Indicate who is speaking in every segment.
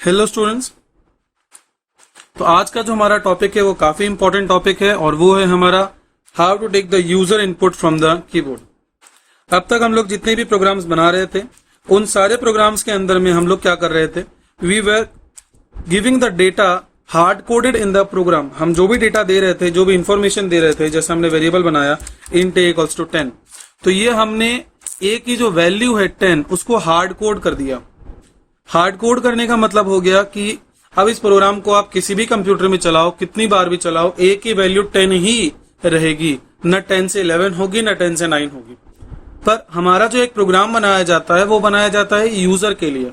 Speaker 1: Hello students. तो आज का जो हमारा टॉपिक है वो काफी इंपॉर्टेंट टॉपिक है और वो है हमारा how to take the user input from the keyboard. अब तक हम लोग जितने भी प्रोग्राम्स बना रहे थे उन सारे प्रोग्राम्स के अंदर में हम लोग क्या कर रहे थे, we were giving the data hard coded in the program. हम जो भी डेटा दे रहे थे, जो भी इंफॉर्मेशन दे रहे थे, जैसे हमने वेरिएबल बनाया int a इक्वल्स टू 10, तो ये हमने a की जो वैल्यू है 10 उसको हार्ड कोड कर दिया। हार्ड कोड करने का मतलब हो गया कि अब इस प्रोग्राम को आप किसी भी कंप्यूटर में चलाओ, कितनी बार भी चलाओ, a की वैल्यू 10 ही रहेगी, न 10 से 11 होगी, न 10 से 9 होगी। पर हमारा जो एक प्रोग्राम बनाया जाता है वो बनाया जाता है यूजर के लिए,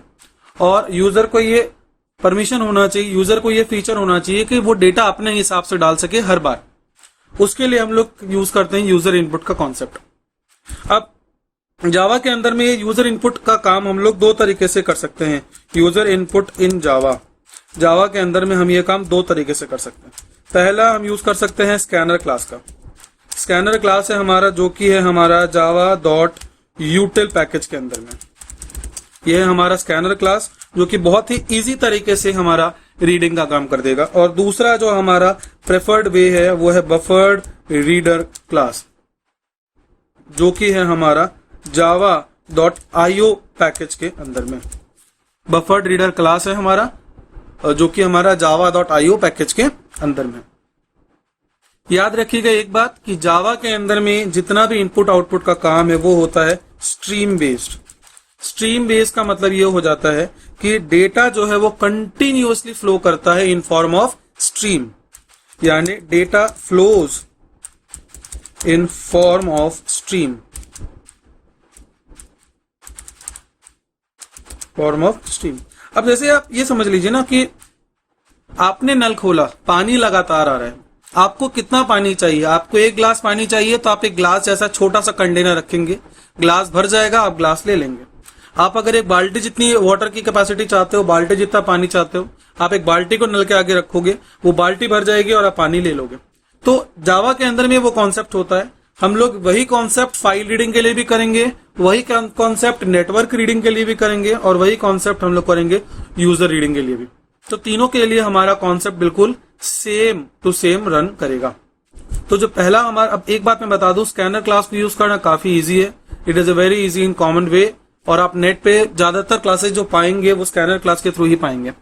Speaker 1: और यूजर को ये परमिशन होना चाहिए, यूजर को ये फीचर होना चाहिए कि वो डेटा अपने हिसाब से डाल सके हर बार। उसके लिए हम लोग यूज करते हैं यूजर इनपुट का कॉन्सेप्ट। अब जावा के अंदर में यूजर इनपुट का काम हम लोग दो तरीके से कर सकते हैं। यूजर इनपुट इन जावा के अंदर में हम ये काम दो तरीके से कर सकते हैं। पहला हम यूज कर सकते हैं स्कैनर क्लास का। स्कैनर क्लास है हमारा, जो कि है हमारा java.util पैकेज के अंदर में। यह है हमारा स्कैनर क्लास, जो कि बहुत ही इजी तरीके से हमारा रीडिंग का काम कर देगा। और दूसरा जो हमारा प्रेफर्ड वे है वो है बफर्ड रीडर क्लास, जो कि है हमारा java.io पैकेज के अंदर में। बफर्ड रीडर क्लास है हमारा, जो कि हमारा java.io पैकेज के अंदर में। याद रखिएगा एक बात कि जावा के अंदर में जितना भी इनपुट आउटपुट का काम है वो होता है स्ट्रीम बेस्ड। स्ट्रीम बेस्ड का मतलब ये हो जाता है कि डेटा जो है वो कंटिन्यूअसली फ्लो करता है इन फॉर्म ऑफ स्ट्रीम, यानी data flows in form of stream, form of stream. अब जैसे आप ये समझ लीजिए ना कि आपने नल खोला, पानी लगातार आ रहा है, आपको कितना पानी चाहिए? आपको एक गिलास पानी चाहिए तो आप एक गिलास जैसा छोटा सा कंटेनर रखेंगे, गिलास भर जाएगा, आप गिलास ले लेंगे। आप अगर एक बाल्टी जितनी वाटर की कैपेसिटी चाहते हो, बाल्टी जितना पानी चाहते हो, आप एक बाल्टी को नल के आगे रखोगे, वो बाल्टी भर जाएगी और आप पानी ले लोगे। तो जावा के अंदर में वो कॉन्सेप्ट होता है। हम लोग वही कॉन्सेप्ट फाइल रीडिंग के लिए भी करेंगे, वही कॉन्सेप्ट नेटवर्क रीडिंग के लिए भी करेंगे, और वही कॉन्सेप्ट हम लोग करेंगे यूजर रीडिंग के लिए भी। तो तीनों के लिए हमारा कॉन्सेप्ट बिल्कुल सेम टू सेम रन करेगा। तो जो पहला हमारा, अब एक बात मैं बता दूं, स्कैनर क्लास को यूज करना काफी इजी है। It is a very easy in common वे, और आप नेट पे ज्यादातर क्लासेस जो पाएंगे वो स्कैनर क्लास के थ्रू ही पाएंगे।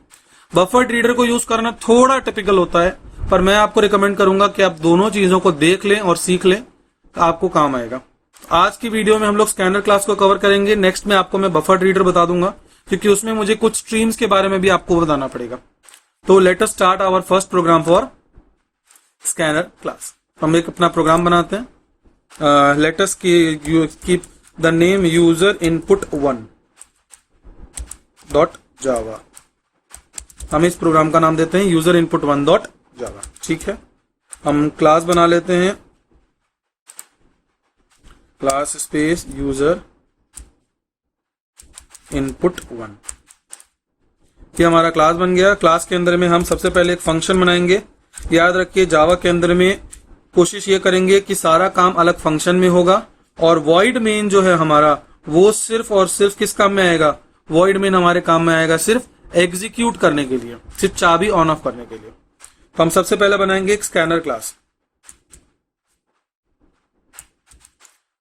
Speaker 1: बफर्ड रीडर को यूज करना थोड़ा टिपिकल होता है, पर मैं आपको रिकमेंड करूंगा कि आप दोनों चीजों को देख लें और सीख लें, तो आपको काम आएगा। आज की वीडियो में हम लोग स्कैनर क्लास को कवर करेंगे। नेक्स्ट में आपको मैं बफर्ड रीडर बता दूंगा, क्योंकि उसमें मुझे कुछ स्ट्रीम्स के बारे में भी आपको बताना पड़ेगा। तो let us start our first program for scanner class. हम एक अपना प्रोग्राम बनाते हैं। Let us keep the name user input 1 dot Java. हम इस प्रोग्राम का नाम देते हैं यूजर इनपुट 1 डॉट जावा। ठीक है, हम क्लास बना लेते हैं, क्लास स्पेस यूजर इनपुट 1। ये हमारा क्लास बन गया। क्लास के अंदर में हम सबसे पहले एक फंक्शन बनाएंगे। याद रखिए जावा के अंदर में कोशिश ये करेंगे कि सारा काम अलग फंक्शन में होगा, और वॉइड मेन जो है हमारा वो सिर्फ और सिर्फ किस काम में आएगा? वॉइड मेन हमारे काम में आएगा सिर्फ एग्जीक्यूट करने के लिए, सिर्फ चाबी ऑन ऑफ करने के लिए। तो हम सबसे पहले बनाएंगे एक स्कैनर क्लास।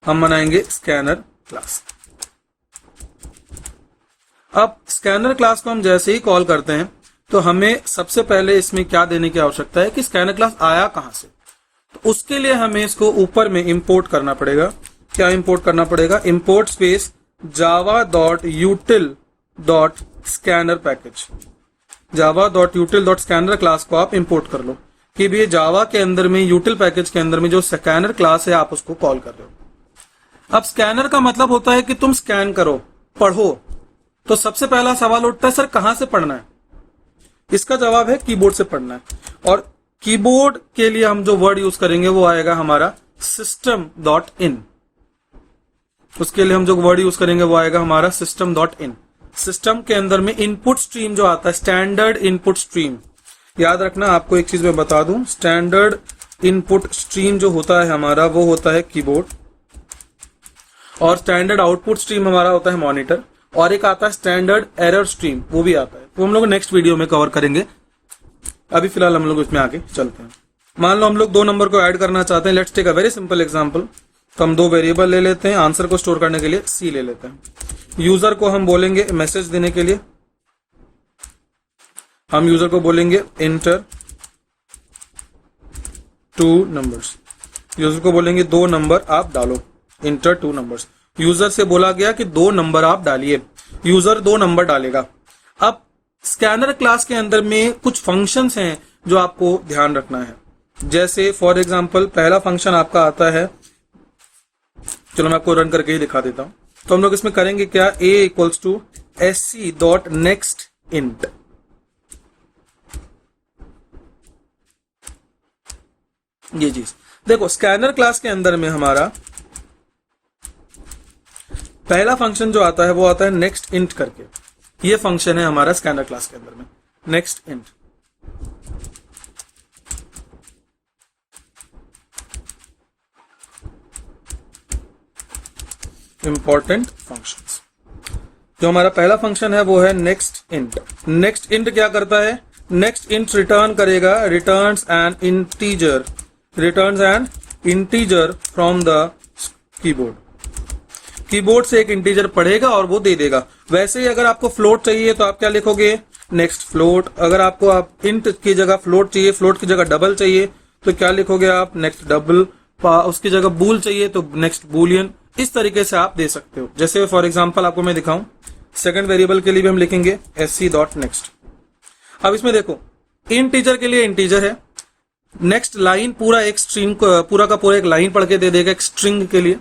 Speaker 1: हम बनाएंगे स्कैनर क्लास। अब स्कैनर क्लास को हम जैसे ही कॉल करते हैं तो हमें सबसे पहले इसमें क्या देने की आवश्यकता है कि स्कैनर क्लास आया कहां से। तो उसके लिए हमें इसको ऊपर में इंपोर्ट करना पड़ेगा। क्या इंपोर्ट करना पड़ेगा? Import space java.util.scanner package. java.util.scanner class को आप इंपोर्ट कर लो कि भी जावा के अंदर में यूटिल पैकेज के अंदर में जो स्कैनर क्लास है आप उसको कॉल कर रहे हो। अब स्कैनर का मतलब होता है कि तुम स्कैन करो, पढ़ो। तो सबसे पहला सवाल उठता है, सर कहां से पढ़ना है? इसका जवाब है कीबोर्ड से पढ़ना है। और कीबोर्ड के लिए हम जो वर्ड यूज करेंगे वो आएगा हमारा system.in। उसके लिए हम जो वर्ड यूज करेंगे वो आएगा हमारा system.in। सिस्टम के अंदर में इनपुट स्ट्रीम जो आता है, स्टैंडर्ड इनपुट स्ट्रीम। याद रखना, आपको एक चीज मैं बता दूं, स्टैंडर्ड इनपुट स्ट्रीम जो होता है हमारा वो होता है कीबोर्ड, और स्टैंडर्ड आउटपुट स्ट्रीम हमारा होता है मॉनिटर, और एक आता है स्टैंडर्ड एरर स्ट्रीम, वो भी आता है। वो हम लोग नेक्स्ट वीडियो में कवर करेंगे। अभी फिलहाल हम लोग इसमें आगे चलते हैं। मान लो हम लोग दो नंबर को ऐड करना चाहते हैं। Let's take a very simple example. तो हम दो वेरिएबल ले लेते हैं, आंसर को स्टोर करने के लिए सी ले लेते हैं। यूजर को हम बोलेंगे मैसेज देने के लिए, हम यूजर को बोलेंगे इंटर 2 नंबर्स। यूजर को बोलेंगे 2 नंबर आप डालो, इंटर 2 नंबर्स। यूजर से बोला गया कि 2 नंबर आप डालिए, यूजर 2 नंबर डालेगा। अब स्कैनर क्लास के अंदर में कुछ फंक्शंस हैं जो आपको ध्यान रखना है। जैसे फॉर एग्जांपल पहला फंक्शन आपका आता है, चलो मैं आपको रन करके ही दिखा देता हूं। तो हम लोग इसमें करेंगे क्या, a equals to sc dot next int. ये चीज देखो, स्कैनर क्लास के अंदर में हमारा पहला फंक्शन जो आता है वो आता है नेक्स्ट इंट करके। ये फंक्शन है हमारा स्कैनर क्लास के अंदर में, नेक्स्ट इंट। Important functions. जो हमारा पहला फंक्शन है वो है नेक्स्ट इंट। नेक्स्ट इंट क्या करता है, नेक्स्ट इंट रिटर्न करेगा, returns N integer, returns N integer from the keyboard. Keyboard से एक इंटीजर पढ़ेगा और वो दे देगा। वैसे ही अगर आपको फ्लोट चाहिए तो आप क्या लिखोगे, नेक्स्ट फ्लोट। अगर आपको आप इंट की जगह फ्लोट चाहिए, फ्लोट की जगह डबल चाहिए तो क्या लिखोगे आप, नेक्स्ट डबल। उसकी जगह बूल चाहिए तो नेक्स्ट बूलियन। इस तरीके से आप दे सकते हो। जैसे फॉर एग्जांपल आपको मैं दिखाऊं, सेकंड वेरिएबल के लिए भी हम लिखेंगे sc डॉट नेक्स्ट। अब इसमें देखो, इंटीजर के लिए इंटीजर है, नेक्स्ट लाइन पूरा एक स्ट्रिंग, पूरा का पूरा एक लाइन पढ़ के दे देगा एक स्ट्रिंग के लिए।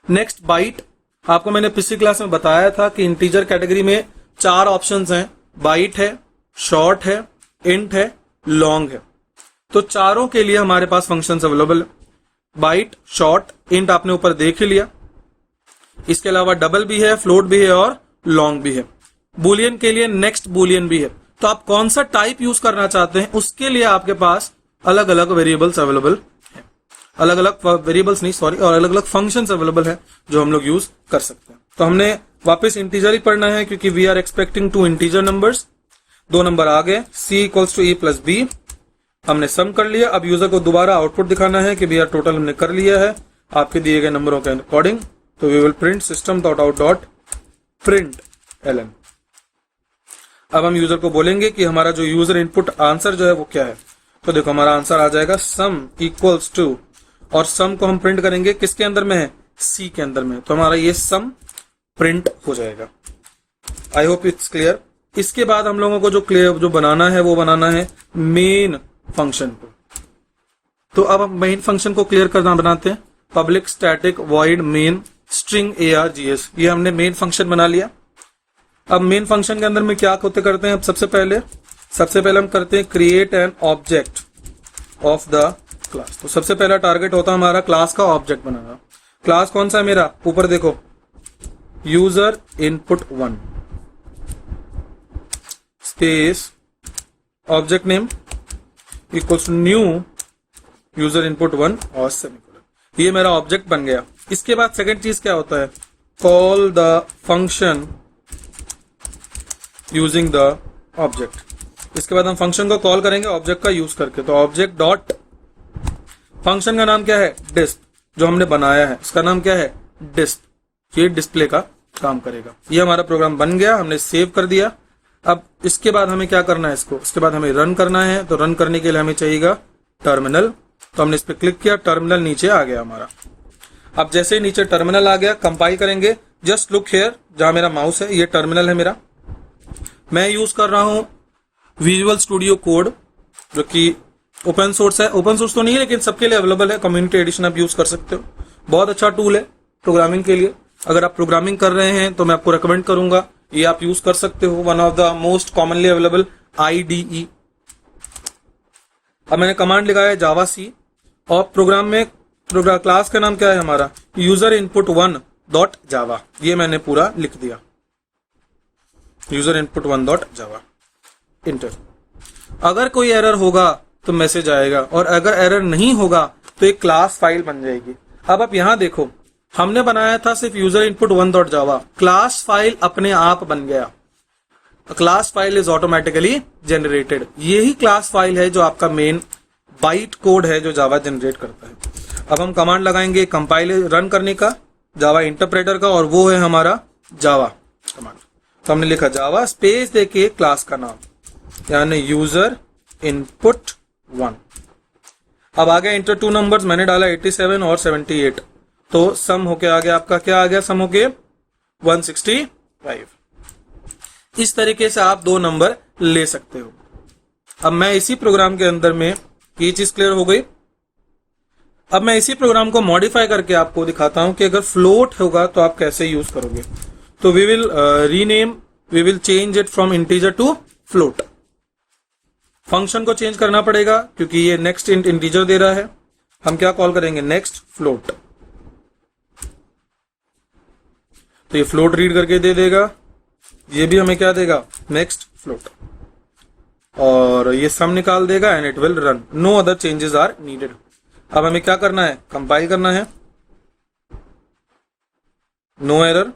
Speaker 1: नेक्स्ट बाइट, आपको मैंने पिछली क्लास में बताया था कि इंटीजर कैटेगरी में 4 ऑप्शंस हैं, बाइट है, शॉर्ट है, इंट है, लॉन्ग है। तो चारों के लिए हमारे पास फंक्शंस अवेलेबल है। बाइट, शॉर्ट, इंट आपने ऊपर देख ही लिया। इसके अलावा डबल भी है, फ्लोट भी है और लॉन्ग भी है। बुलियन के लिए नेक्स्ट बुलियन भी है। तो आप कौन सा टाइप यूज करना चाहते हैं उसके लिए आपके पास अलग अलग वेरिएबल्स अवेलेबल है, अलग अलग वेरिएबल्स नहीं सॉरी, और अलग अलग फंक्शंस अवेलेबल है जो हम लोग यूज कर सकते हैं। तो हमने वापस इंटीजर ही पढ़ना है क्योंकि we are expecting 2 integer numbers. 2 number आ गए, c equals to e plus B, हमने सम कर लिया। अब यूजर को दोबारा आउटपुट दिखाना है कि भैया टोटल हमने कर लिया है आपके दिए गए नंबरों के अकॉर्डिंग। तो we will print system dot out dot print ln। अब हम यूजर को बोलेंगे कि हमारा जो यूजर इनपुट आंसर जो है वो क्या है। तो देखो हमारा आंसर आ जाएगा सम इक्वल्स टू, और सम को हम प्रिंट करेंगे किसके अंदर में है, सी के अंदर में। तो हमारा ये सम प्रिंट हो जाएगा। I hope it's clear. इसके बाद हम लोगों को जो बनाना है वो बनाना है मेन फंक्शन को। तो अब हम मेन फंक्शन को क्लियर करना बनाते हैं, public static void main string args। ये हमने मेन फंक्शन बना लिया। अब मेन फंक्शन के अंदर में क्या करते हैं, अब सबसे पहले हम करते हैं create an object of the class. तो सबसे पहला टारगेट होता है हमारा क्लास का ऑब्जेक्ट बनाना। क्लास कौन सा है मेरा, ऊपर देखो user input 1 space object name equals new user input 1 और सेमीकोलन। ये मेरा ऑब्जेक्ट बन गया। इसके बाद सेकंड चीज क्या होता है, call the function using the object. इसके बाद हम फंक्शन को कॉल करेंगे ऑब्जेक्ट का यूज करके। तो ऑब्जेक्ट डॉट फंक्शन का नाम क्या है, डिस्प। जो हमने बनाया है उसका नाम क्या है, डिस्प। ये डिस्प्ले का काम करेगा। ये हमारा प्रोग्राम बन गया, हमने सेव कर दिया। अब इसके बाद हमें क्या करना है, इसके बाद हमें रन करना है। तो रन करने के लिए हमें चाहिएगा टर्मिनल। तो हमने इस पर क्लिक किया, टर्मिनल नीचे आ गया हमारा। अब जैसे ही नीचे टर्मिनल आ गया, कंपाइल करेंगे। जस्ट लुक हियर, जहां मेरा माउस है ये टर्मिनल है मेरा। मैं यूज कर रहा हूं विजुअल स्टूडियो कोड, जो कि ओपन सोर्स है। ओपन सोर्स तो नहीं है लेकिन सबके लिए अवेलेबल है, कम्युनिटी एडिशन आप यूज कर सकते हो। बहुत अच्छा टूल है प्रोग्रामिंग के लिए। अगर आप प्रोग्रामिंग कर रहे हैं तो मैं आपको रिकमेंड करूंगा, ये आप यूज कर सकते हो। One of the most commonly available IDE। अब मैंने कमांड लिखा है जावा सी, और प्रोग्राम में क्लास का नाम क्या है हमारा, यूजर इनपुट 1 डॉट जावा। ये मैंने पूरा लिख दिया, यूजर इनपुट 1 डॉट जावा, इंटर। अगर कोई एरर होगा तो मैसेज आएगा, और अगर एरर नहीं होगा तो एक क्लास फाइल बन जाएगी। अब आप यहां देखो, हमने बनाया था सिर्फ यूजर इनपुट 1 डॉट जावा, क्लास फाइल अपने आप बन गया। Class file is automatically generated. यही क्लास फाइल है जो आपका मेन बाइट कोड है जो जावा जनरेट करता है। अब हम कमांड लगाएंगे कंपाइल रन करने का जावा इंटरप्रेटर का, और वो है हमारा जावा कमांड। तो हमने लिखा जावा स्पेस देके क्लास का नाम, यानी यूजर इनपुट 1। अब आ गया इंटर टू नंबर्स, मैंने डाला 87 और 78, तो सम होके आ गया आपका, क्या आ गया सम होके 165। इस तरीके से आप दो नंबर ले सकते हो। अब मैं इसी प्रोग्राम के अंदर में, ये चीज क्लियर हो गई। अब मैं इसी प्रोग्राम को मॉडिफाई करके आपको दिखाता हूं कि अगर फ्लोट होगा तो आप कैसे यूज करोगे। तो we will change it from integer to float. Function को चेंज करना पड़ेगा क्योंकि ये नेक्स्ट इंटीजर दे रहा है। हम क्या कॉल करेंगे, नेक्स्ट फ्लोट। तो ये फ्लोट रीड करके दे देगा, ये भी हमें क्या देगा, नेक्स्ट फ्लोट, और ये सम निकाल देगा and it will run. No other changes are needed. अब हमें क्या करना है, कंपाइल करना है, no error,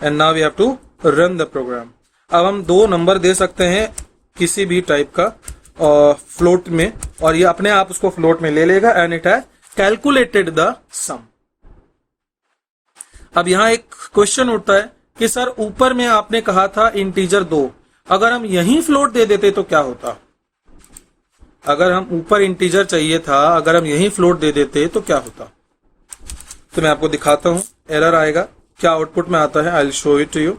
Speaker 1: and now we have to run the program. अब हम दो नंबर दे सकते हैं किसी भी टाइप का फ्लोट में, और ये अपने आप उसको फ्लोट में ले लेगा and it has calculated the sum. अब यहां एक क्वेश्चन उठता है कि सर ऊपर में आपने कहा था इंटीजर 2, अगर हम यहीं फ्लोट दे देते तो क्या होता। अगर हम ऊपर इंटीजर चाहिए था, अगर हम यहीं फ्लोट दे देते तो क्या होता। तो मैं आपको दिखाता हूं, एरर आएगा, क्या आउटपुट में आता है, I will show it to you.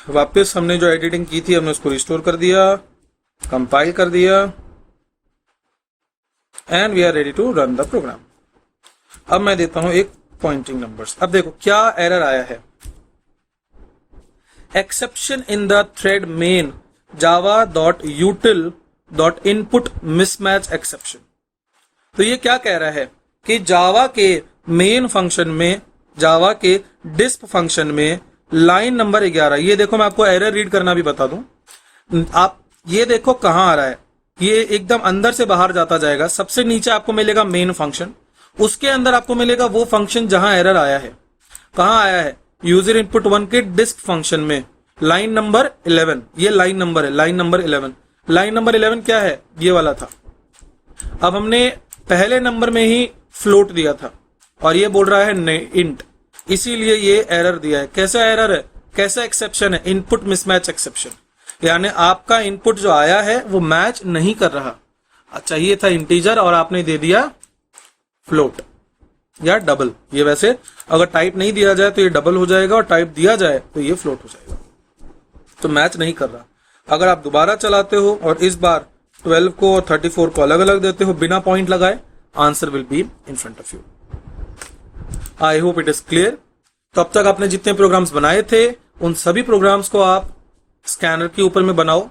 Speaker 1: वापस हमने जो एडिटिंग की थी हमने उसको रिस्टोर कर दिया, कंपाइल कर दिया, and we are ready to run the program. अब मैं देता हूं एक पॉइंटिंग नंबर्स। अब देखो क्या एरर आया है, exception in the thread main java.util.input mismatch exception। तो ये क्या कह रहा है कि जावा के मेन फंक्शन में, जावा के डिस्प फंक्शन में लाइन नंबर 11, ये देखो मैं आपको एरर रीड करना भी बता दूं। आप ये देखो कहां आ रहा है, ये एकदम अंदर से बाहर जाता जाएगा। सबसे नीचे आपको मिलेगा मेन फंक्शन, उसके अंदर आपको मिलेगा वो फंक्शन जहां एरर आया है। कहां आया है, यूजर इनपुट 1 के डिस्क फंक्शन में, लाइन नंबर 11। ये लाइन नंबर है, लाइन नंबर 11। लाइन नंबर 11 क्या है, ये वाला था। अब हमने पहले नंबर में ही फ्लोट दिया था और ये बोल रहा है इंट, इसीलिए ये एरर दिया है। कैसा एरर है, कैसा एक्सेप्शन है, इनपुट मिसमैच एक्सेप्शन, यानी आपका इनपुट जो आया है वो मैच नहीं कर रहा। चाहिए था इंटीजर और आपने दे दिया फ्लोट या डबल। ये वैसे अगर टाइप नहीं दिया जाए तो ये डबल हो जाएगा और टाइप दिया जाए तो ये फ्लोट हो जाएगा, तो मैच नहीं कर रहा। अगर आप दोबारा चलाते हो और इस बार 12 को और 34 को अलग अलग देते हो बिना पॉइंट लगाए, answer will be in front of you. I hope it is clear. तो अब तक आपने जितने प्रोग्राम्स बनाए थे उन सभी प्रोग्राम्स को आप स्कैनर के ऊपर में बनाओ।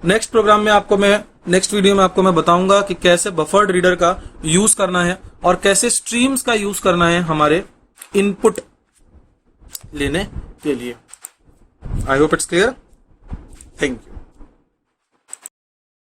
Speaker 1: नेक्स्ट प्रोग्राम में आपको मैं, नेक्स्ट वीडियो में आपको मैं बताऊंगा कि कैसे बफर्ड रीडर का यूज करना है और कैसे स्ट्रीम्स का यूज करना है हमारे इनपुट लेने के लिए। I hope it's clear. Thank you.